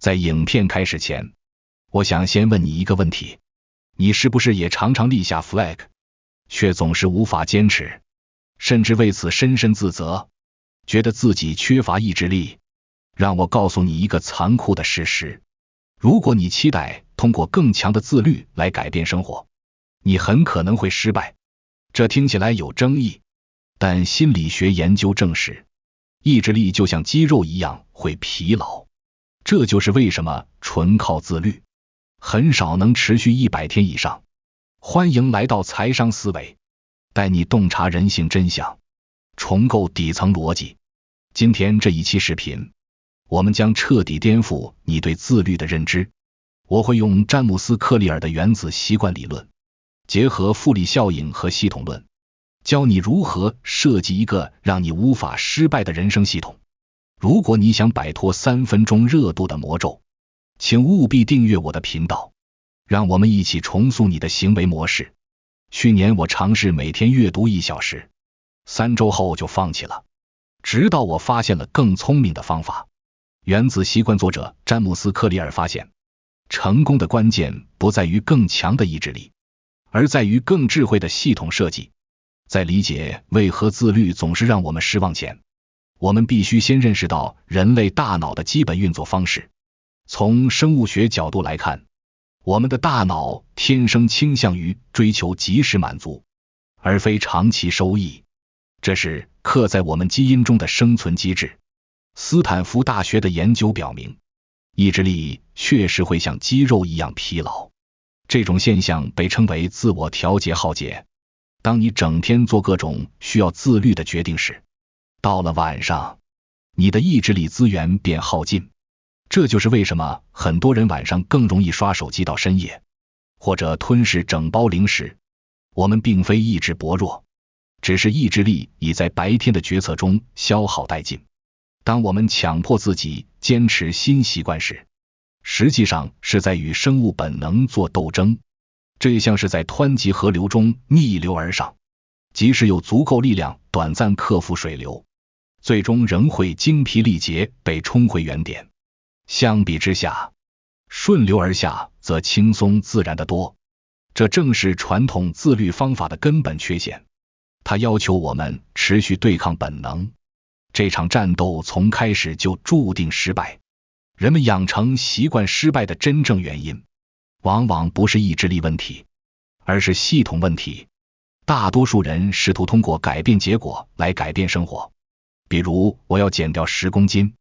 在影片开始前，我想先问你一个问题，你是不是也常常立下 flag， 却总是无法坚持，甚至为此深深自责，觉得自己缺乏意志力？让我告诉你一个残酷的事实，如果你期待通过更强的自律来改变生活，你很可能会失败。这听起来有争议，但心理学研究证实，意志力就像肌肉一样会疲劳。这就是为什么纯靠自律很少能持续100天以上。欢迎来到财商思维，带你洞察人性真相，重构底层逻辑。今天这一期视频，我们将彻底颠覆你对自律的认知。我会用詹姆斯·克利尔的原子习惯理论，结合复利效应和系统论，教你如何设计一个让你无法失败的人生系统。如果你想摆脱3分钟热度的魔咒，请务必订阅我的频道，让我们一起重塑你的行为模式。去年我尝试每天阅读1小时，3周后就放弃了，直到我发现了更聪明的方法。原子习惯作者詹姆斯·克利尔发现，成功的关键不在于更强的意志力，而在于更智慧的系统设计。在理解为何自律总是让我们失望前，我们必须先认识到人类大脑的基本运作方式。从生物学角度来看，我们的大脑天生倾向于追求即时满足，而非长期收益，这是刻在我们基因中的生存机制。斯坦福大学的研究表明，意志力确实会像肌肉一样疲劳，这种现象被称为自我调节耗竭。当你整天做各种需要自律的决定时，到了晚上，你的意志力资源便耗尽。这就是为什么很多人晚上更容易刷手机到深夜，或者吞噬整包零食。我们并非意志薄弱，只是意志力已在白天的决策中消耗殆尽。当我们强迫自己坚持新习惯时，实际上是在与生物本能做斗争。这像是在湍急河流中逆流而上，即使有足够力量短暂克服水流，最终仍会精疲力竭被冲回原点。相比之下，顺流而下则轻松自然得多。这正是传统自律方法的根本缺陷，它要求我们持续对抗本能。这场战斗从开始就注定失败。人们养成习惯失败的真正原因，往往不是意志力问题，而是系统问题。大多数人试图通过改变结果来改变生活，比如我要减掉10公斤，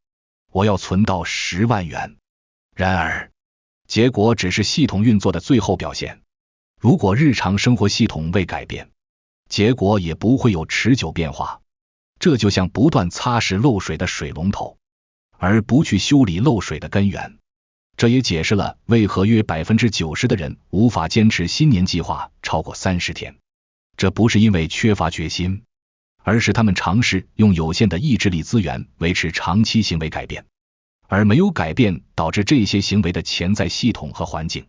我要存到10万元。然而，结果只是系统运作的最后表现。如果日常生活系统未改变，结果也不会有持久变化。这就像不断擦拭漏水的水龙头，而不去修理漏水的根源。这也解释了为何约 90% 的人无法坚持新年计划超过30天。这不是因为缺乏决心，而是他们尝试用有限的意志力资源维持长期行为改变，而没有改变导致这些行为的潜在系统和环境。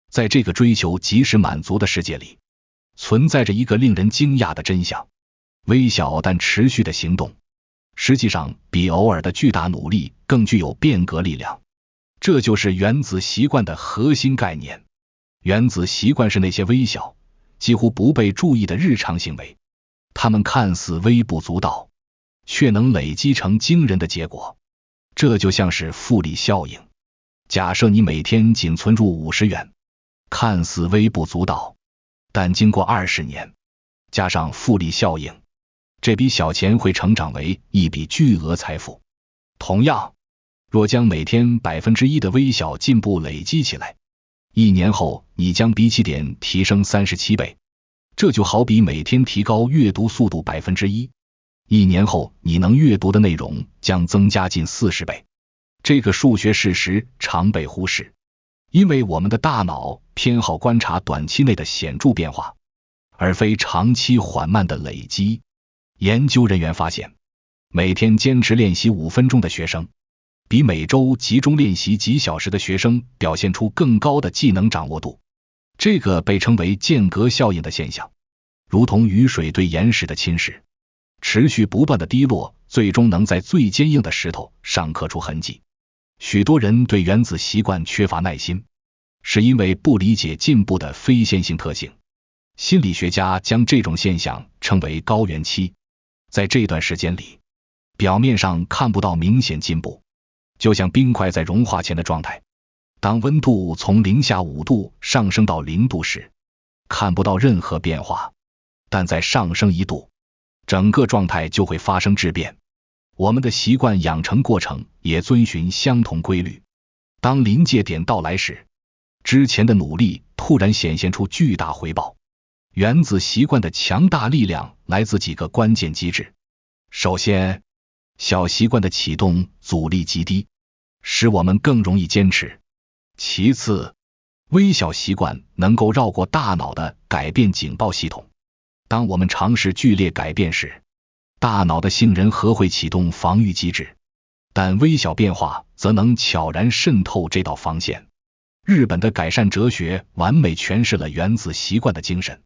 在这个追求及时满足的世界里，存在着一个令人惊讶的真相：微小但持续的行动，实际上比偶尔的巨大努力更具有变革力量。这就是原子习惯的核心概念。原子习惯是那些微小，几乎不被注意的日常行为，它们看似微不足道，却能累积成惊人的结果。这就像是复利效应。假设你每天仅存入50元，看似微不足道，但经过20年，加上复利效应，这笔小钱会成长为一笔巨额财富。同样，若将每天 1% 的微小进步累积起来，1年后你将比起点提升37倍。这就好比每天提高阅读速度 1%，1 年后你能阅读的内容将增加近40倍。这个数学事实常被忽视，因为我们的大脑偏好观察短期内的显著变化，而非长期缓慢的累积。研究人员发现，每天坚持练习5分钟的学生，比每周集中练习几小时的学生表现出更高的技能掌握度。这个被称为间隔效应的现象，如同雨水对岩石的侵蚀，持续不断的滴落，最终能在最坚硬的石头上刻出痕迹。许多人对原子习惯缺乏耐心，是因为不理解进步的非线性特性。心理学家将这种现象称为高原期。在这段时间里，表面上看不到明显进步，就像冰块在融化前的状态。当温度从零下5度上升到0度时，看不到任何变化，但在上升1度，整个状态就会发生质变。我们的习惯养成过程也遵循相同规律。当临界点到来时，之前的努力突然显现出巨大回报。原子习惯的强大力量来自几个关键机制。首先，小习惯的启动阻力极低，使我们更容易坚持。其次，微小习惯能够绕过大脑的改变警报系统。当我们尝试剧烈改变时，大脑的杏仁核会启动防御机制，但微小变化则能悄然渗透这道防线。日本的改善哲学完美诠释了原子习惯的精神。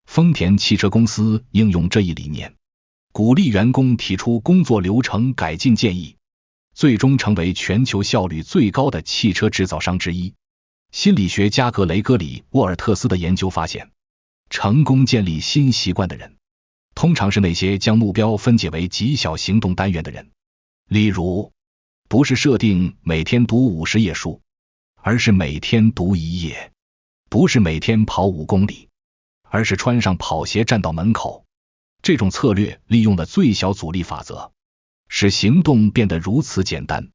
丰田汽车公司应用这一理念，鼓励员工提出工作流程改进建议，最终成为全球效率最高的汽车制造商之一。心理学家格雷戈里·沃尔特斯的研究发现，成功建立新习惯的人，通常是那些将目标分解为极小行动单元的人。例如，不是设定每天读50页书，而是每天读1页；不是每天跑5公里，而是穿上跑鞋站到门口。这种策略利用了最小阻力法则，使行动变得如此简单，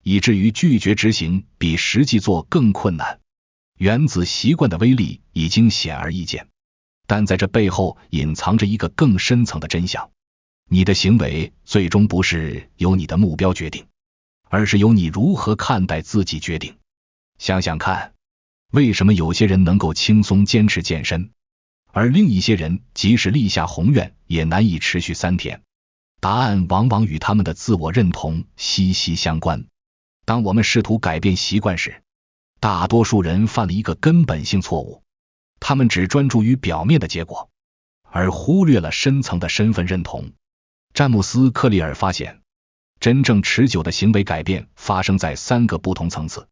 以至于拒绝执行比实际做更困难。原子习惯的威力已经显而易见，但在这背后隐藏着一个更深层的真相：你的行为最终不是由你的目标决定，而是由你如何看待自己决定。想想看，为什么有些人能够轻松坚持健身，而另一些人即使立下宏愿也难以持续3天？答案往往与他们的自我认同息息相关。当我们试图改变习惯时，大多数人犯了一个根本性错误，他们只专注于表面的结果，而忽略了深层的身份认同。詹姆斯·克利尔发现，真正持久的行为改变发生在3个不同层次：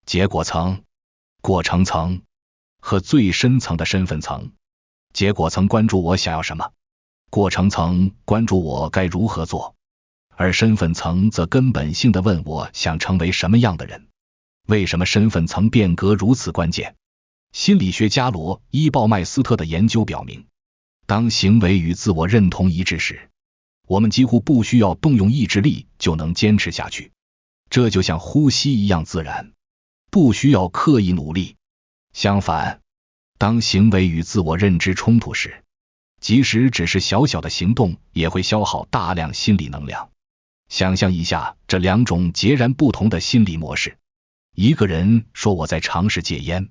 结果层、过程层和最深层的身份层。结果层关注我想要什么，过程层关注我该如何做，而身份层则根本性地问我想成为什么样的人。为什么身份层变革如此关键？心理学家罗伊·鲍麦斯特的研究表明，当行为与自我认同一致时，我们几乎不需要动用意志力就能坚持下去。这就像呼吸一样自然，不需要刻意努力。相反，当行为与自我认知冲突时，即使只是小小的行动也会消耗大量心理能量。想象一下这2种截然不同的心理模式，一个人说我在尝试戒烟，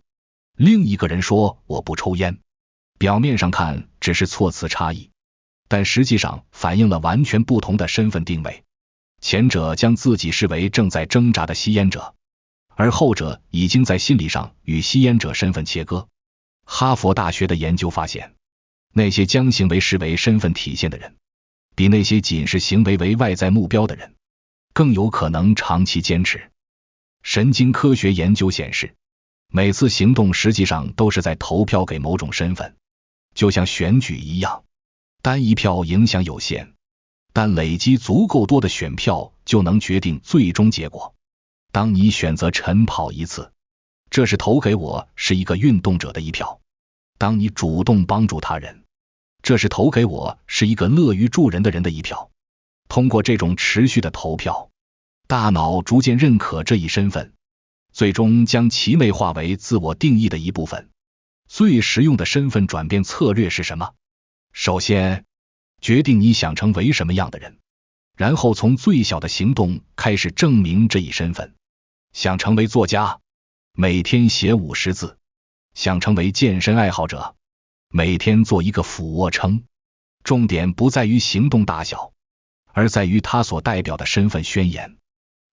另一个人说我不抽烟。表面上看只是措辞差异，但实际上反映了完全不同的身份定位。前者将自己视为正在挣扎的吸烟者，而后者已经在心理上与吸烟者身份切割。哈佛大学的研究发现，那些将行为视为身份体现的人，比那些仅视行为为外在目标的人更有可能长期坚持。神经科学研究显示，每次行动实际上都是在投票给某种身份，就像选举一样，单一票影响有限，但累积足够多的选票就能决定最终结果。当你选择晨跑1次，这是投给我是一个运动者的一票；当你主动帮助他人，这是投给我是一个乐于助人的人的一票。通过这种持续的投票，大脑逐渐认可这一身份，最终将其内化为自我定义的一部分。最实用的身份转变策略是什么？首先，决定你想成为什么样的人，然后从最小的行动开始证明这一身份。想成为作家，每天写50字；想成为健身爱好者，每天做一个俯卧撑。重点不在于行动大小，而在于它所代表的身份宣言。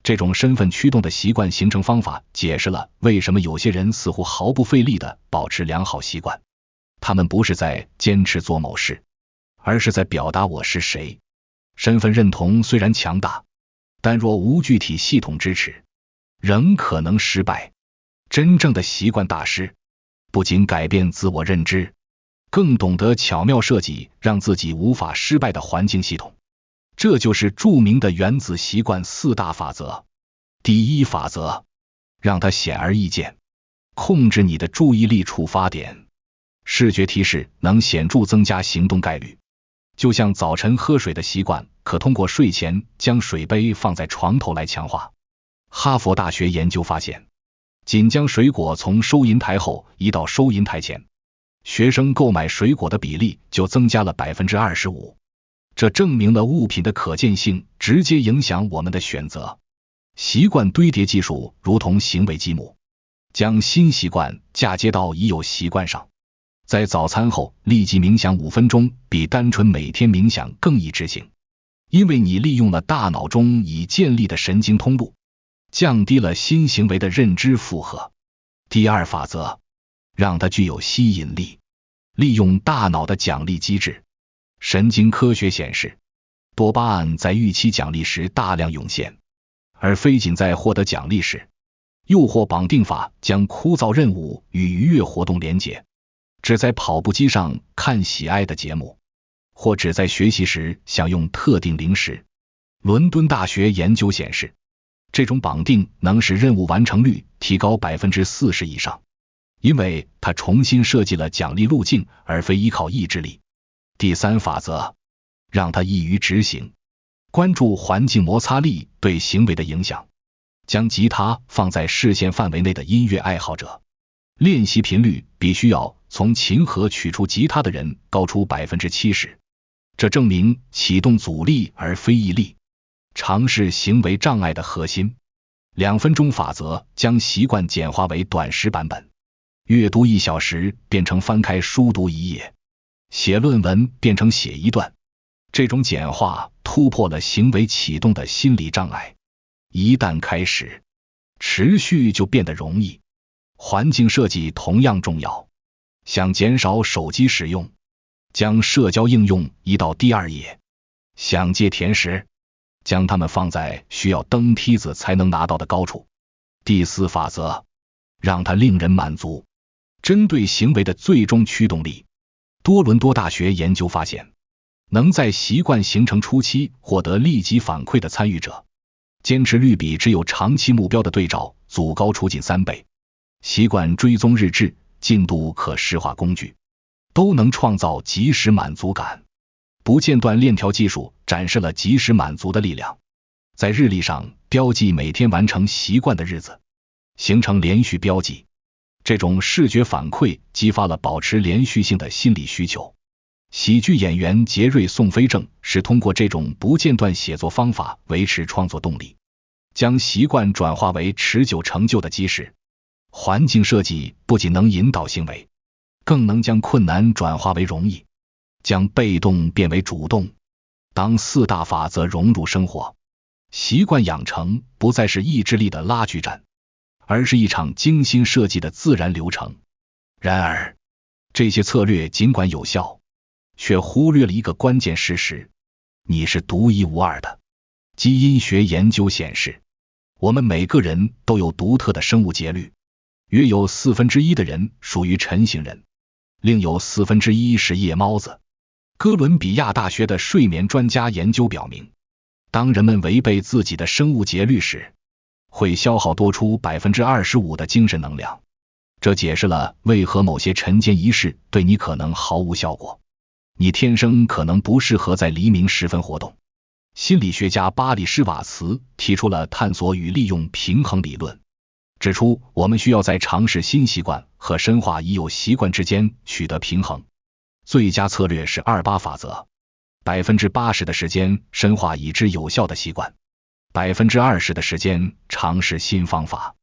这种身份驱动的习惯形成方法解释了为什么有些人似乎毫不费力地保持良好习惯。他们不是在坚持做某事，而是在表达我是谁。身份认同虽然强大，但若无具体系统支持，仍可能失败。真正的习惯大师，不仅改变自我认知，更懂得巧妙设计让自己无法失败的环境系统。这就是著名的原子习惯4大法则。第一法则，让它显而易见，控制你的注意力触发点。视觉提示能显著增加行动概率，就像早晨喝水的习惯，可通过睡前将水杯放在床头来强化。哈佛大学研究发现，仅将水果从收银台后移到收银台前，学生购买水果的比例就增加了 25%。这证明了物品的可见性直接影响我们的选择。习惯堆叠技术如同行为积木，将新习惯嫁接到已有习惯上。在早餐后立即冥想5分钟，比单纯每天冥想更易执行，因为你利用了大脑中已建立的神经通路，降低了新行为的认知负荷。第二法则，让它具有吸引力，利用大脑的奖励机制。神经科学显示，多巴胺在预期奖励时大量涌现，而非仅在获得奖励时。诱惑绑定法将枯燥任务与愉悦活动连结，只在跑步机上看喜爱的节目，或只在学习时享用特定零食。伦敦大学研究显示，这种绑定能使任务完成率提高 40% 以上，因为它重新设计了奖励路径，而非依靠意志力。第三法则，让它易于执行，关注环境摩擦力对行为的影响。将吉他放在视线范围内的音乐爱好者，练习频率比需要从琴盒取出吉他的人高出 70%。这证明启动阻力而非毅力，尝试行为障碍的核心。2分钟法则将习惯简化为短时版本，阅读1小时变成翻开书读1页，写论文变成写1段。这种简化突破了行为启动的心理障碍，一旦开始，持续就变得容易。环境设计同样重要，想减少手机使用，将社交应用移到第2页；想戒甜食，将它们放在需要登梯子才能拿到的高处。第4法则，让它令人满足。针对行为的最终驱动力，多伦多大学研究发现，能在习惯形成初期获得立即反馈的参与者，坚持率比只有长期目标的对照组高出近3倍。习惯追踪日志、进度可视化工具都能创造即时满足感。不间断链条技术展示了即时满足的力量。在日历上标记每天完成习惯的日子，形成连续标记。这种视觉反馈激发了保持连续性的心理需求。喜剧演员杰瑞·宋飞正是通过这种不间断写作方法维持创作动力，将习惯转化为持久成就的基石。环境设计不仅能引导行为，更能将困难转化为容易，将被动变为主动。当4大法则融入生活，习惯养成不再是意志力的拉锯战，而是一场精心设计的自然流程。然而，这些策略尽管有效，却忽略了一个关键事实：你是独一无二的。基因学研究显示，我们每个人都有独特的生物节律，约有1/4的人属于晨型人，另有1/4是夜猫子。哥伦比亚大学的睡眠专家研究表明，当人们违背自己的生物节律时，会消耗多出 25% 的精神能量。这解释了为何某些晨间仪式对你可能毫无效果。你天生可能不适合在黎明时分活动。心理学家巴里施瓦茨提出了探索与利用平衡理论，指出我们需要在尝试新习惯和深化已有习惯之间取得平衡。最佳策略是28法则，80%的时间深化已知有效的习惯，20%的时间尝试新方法。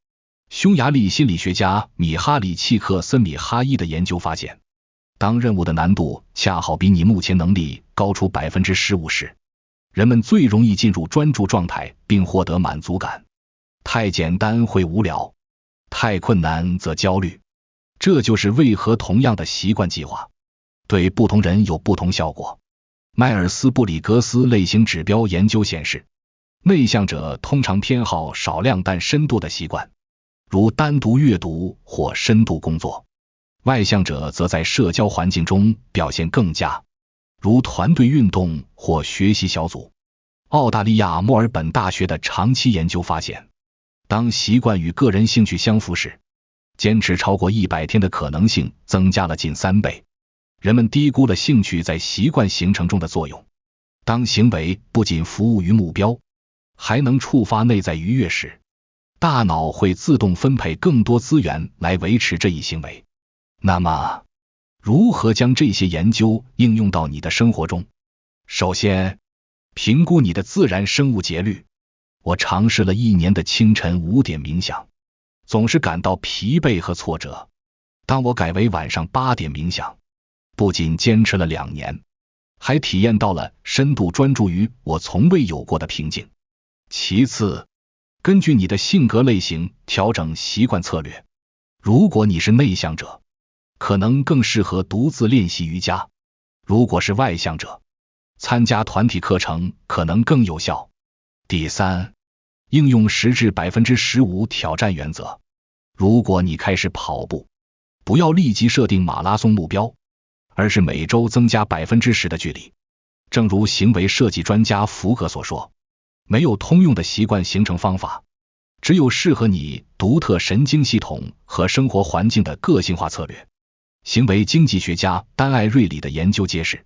匈牙利心理学家米哈里契克森米哈伊的研究发现，当任务的难度恰好比你目前能力高出 15% 时，人们最容易进入专注状态并获得满足感。太简单会无聊，太困难则焦虑。这就是为何同样的习惯计划对不同人有不同效果。迈尔斯布里格斯类型指标研究显示，内向者通常偏好少量但深度的习惯，如单独阅读或深度工作。外向者则在社交环境中表现更佳，如团队运动或学习小组。澳大利亚墨尔本大学的长期研究发现，当习惯与个人兴趣相符时，坚持超过100天的可能性增加了近3倍。人们低估了兴趣在习惯形成中的作用。当行为不仅服务于目标，还能触发内在愉悦时，大脑会自动分配更多资源来维持这一行为。那么，如何将这些研究应用到你的生活中？首先，评估你的自然生物节律。我尝试了1年的清晨5点冥想，总是感到疲惫和挫折。当我改为晚上8点冥想，不仅坚持了2年，还体验到了深度专注于我从未有过的平静。其次，根据你的性格类型调整习惯策略。如果你是内向者，可能更适合独自练习瑜伽；如果是外向者，参加团体课程可能更有效。第三，应用10至 15% 挑战原则。如果你开始跑步，不要立即设定马拉松目标，而是每周增加 10% 的距离。正如行为设计专家福格所说，没有通用的习惯形成方法，只有适合你独特神经系统和生活环境的个性化策略。行为经济学家丹·艾瑞里的研究揭示，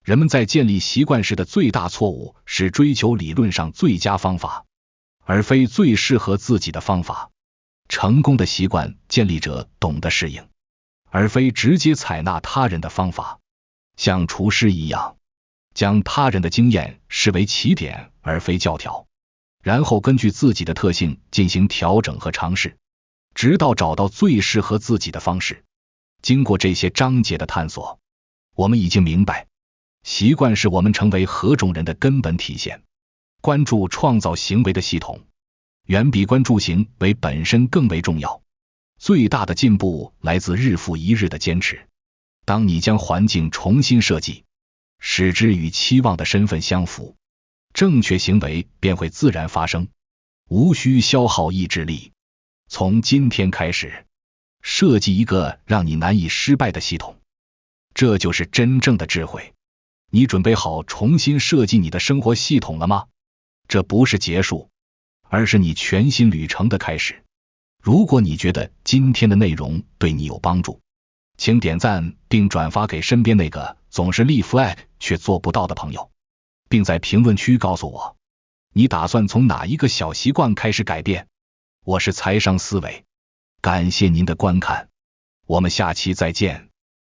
人们在建立习惯时的最大错误是追求理论上最佳方法，而非最适合自己的方法。成功的习惯建立者懂得适应，而非直接采纳他人的方法。像厨师一样，将他人的经验视为起点而非教条，然后根据自己的特性进行调整和尝试，直到找到最适合自己的方式。经过这些章节的探索，我们已经明白，习惯是我们成为何种人的根本体现。关注创造行为的系统，远比关注行为本身更为重要。最大的进步来自日复一日的坚持。当你将环境重新设计，使之与期望的身份相符，正确行为便会自然发生，无需消耗意志力。从今天开始，设计一个让你难以失败的系统，这就是真正的智慧。你准备好重新设计你的生活系统了吗？这不是结束，而是你全新旅程的开始。如果你觉得今天的内容对你有帮助，请点赞并转发给身边那个总是立 flag 却做不到的朋友，并在评论区告诉我，你打算从哪一个小习惯开始改变。我是财商思维，感谢您的观看，我们下期再见。